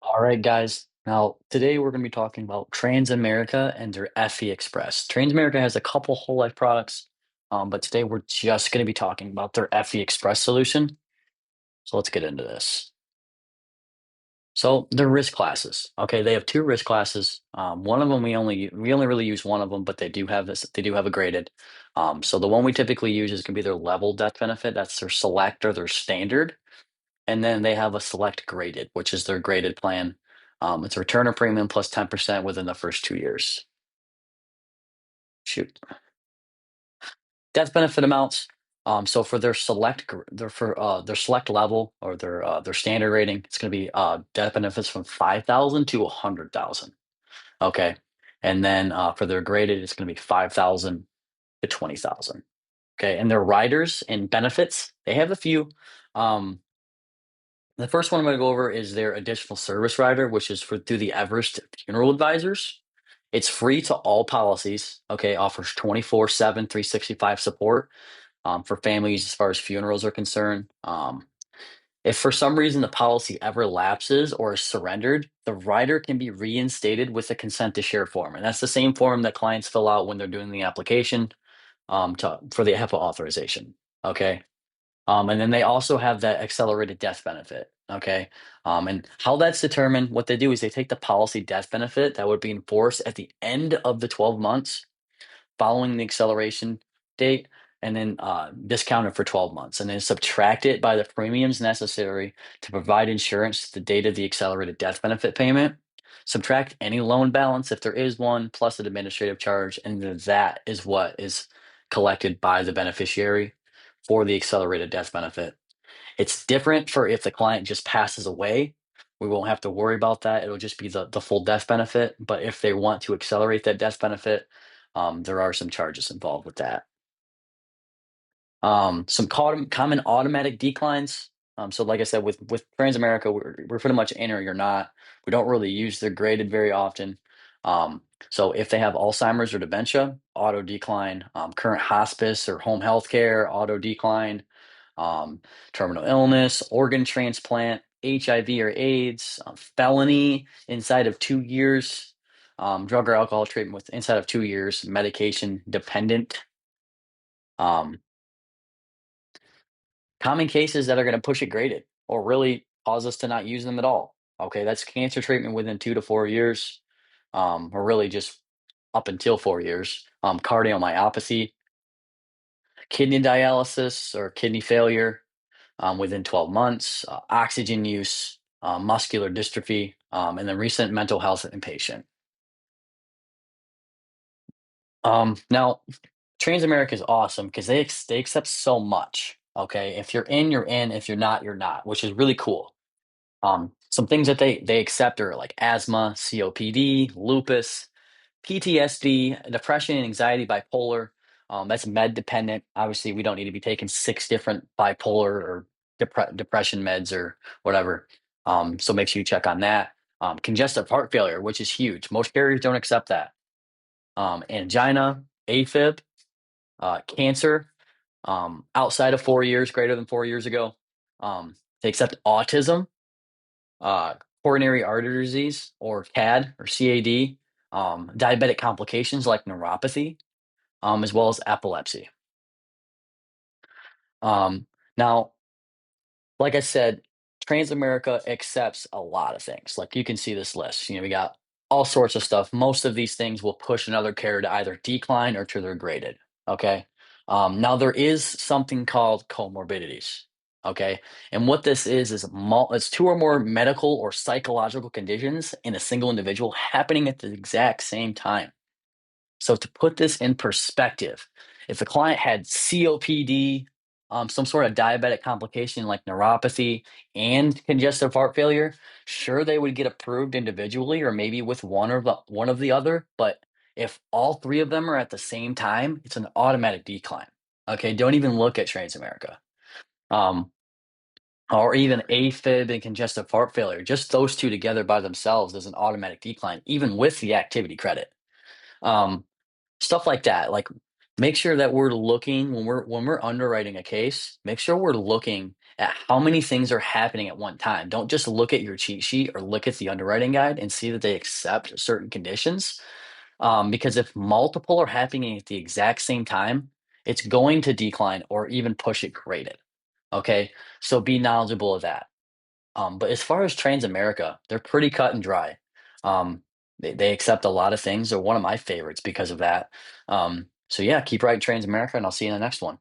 All right, guys. Now, today we're going to be talking about Transamerica and their FE Express. Transamerica has a couple whole life products, but today we're just going to be talking about their FE Express solution. So let's get into this. So their risk classes. Okay, they have two risk classes. One of them we only really use one of them, but they do have this. They do have a graded. So the one we typically use is going to be their level death benefit. That's their select or their standard. And then they have a select graded, which is their graded plan. It's a return of premium plus 10% within the first 2 years. Shoot. Death benefit amounts. So for their their select level or their standard rating, it's going to be death benefits from 5,000 to 100,000. Okay, and then for their graded, it's going to be 5,000 to 20,000. Okay, and their riders and benefits, they have a few. Um, The first one I'm going to go over is their additional service rider, which is for through the Everest Funeral Advisors. It's free to all policies. Okay, offers 24/7, 365 support for families as far as funerals are concerned. If for some reason the policy ever lapses or is surrendered, the rider can be reinstated with a consent to share form, and that's the same form that clients fill out when they're doing the application for the HIPAA authorization. Okay. And then they also have that accelerated death benefit. Okay. And how that's determined, what they do is they take the policy death benefit that would be enforced at the end of the 12 months following the acceleration date and then discount it for 12 months and then subtract it by the premiums necessary to provide insurance to the date of the accelerated death benefit payment. Subtract any loan balance if there is one, plus an administrative charge, and then that is what is collected by the beneficiary for the accelerated death benefit. It's different for if the client just passes away. We won't have to worry about that. It'll just be the full death benefit. But if they want to accelerate that death benefit, there are some charges involved with that. Some common automatic declines. So like I said, with Transamerica, we're pretty much in or you're not. We don't really use their graded very often. So if they have Alzheimer's or dementia, auto decline. Current hospice or home health care, auto decline. Um, Terminal illness, organ transplant, HIV or AIDS, felony inside of 2 years, drug or alcohol treatment with inside of 2 years, medication dependent. Um, Common cases that are going to push it graded or really cause us to not use them at all. Okay, that's cancer treatment within 2 to 4 years, or really just up until 4 years. Cardiomyopathy, kidney dialysis or kidney failure within 12 months, oxygen use, muscular dystrophy, and then recent mental health inpatient. Now, Transamerica is awesome because they accept so much. Okay, if you're in, you're in. If you're not, you're not, which is really cool. Some things that they accept are like asthma, COPD, lupus, PTSD, depression, anxiety, bipolar. That's med dependent. Obviously, we don't need to be taking six different bipolar or depression meds or whatever. So make sure you check on that. Congestive heart failure, which is huge. Most carriers don't accept that. Angina, AFib, cancer, outside of 4 years, greater than 4 years ago. They accept autism, uh, coronary artery disease or CAD or CAD, diabetic complications like neuropathy, as well as epilepsy. Now, like I said, Transamerica accepts a lot of things. Like you can see this list. We got all sorts of stuff. Most of these things will push another carrier to either decline or to their graded. Okay. Now there is something called comorbidities. Okay. And what this is it's two or more medical or psychological conditions in a single individual happening at the exact same time. So to put this in perspective, if the client had COPD, some sort of diabetic complication like neuropathy and congestive heart failure, sure they would get approved individually or maybe with one of the other. But if all three of them are at the same time, it's an automatic decline. Okay, don't even look at Transamerica. Um, or even AFib and congestive heart failure. Just those two together by themselves is an automatic decline, even with the activity credit. Um, Stuff like that. Like make sure that we're looking when we're underwriting a case, make sure we're looking at how many things are happening at one time. Don't just look at your cheat sheet or look at the underwriting guide and see that they accept certain conditions. Because if multiple are happening at the exact same time, it's going to decline or even push it graded. Okay, so be knowledgeable of that. But as far as Transamerica, they're pretty cut and dry. They accept a lot of things. They're one of my favorites because of that. So yeah, keep writing Transamerica, and I'll see you in the next one.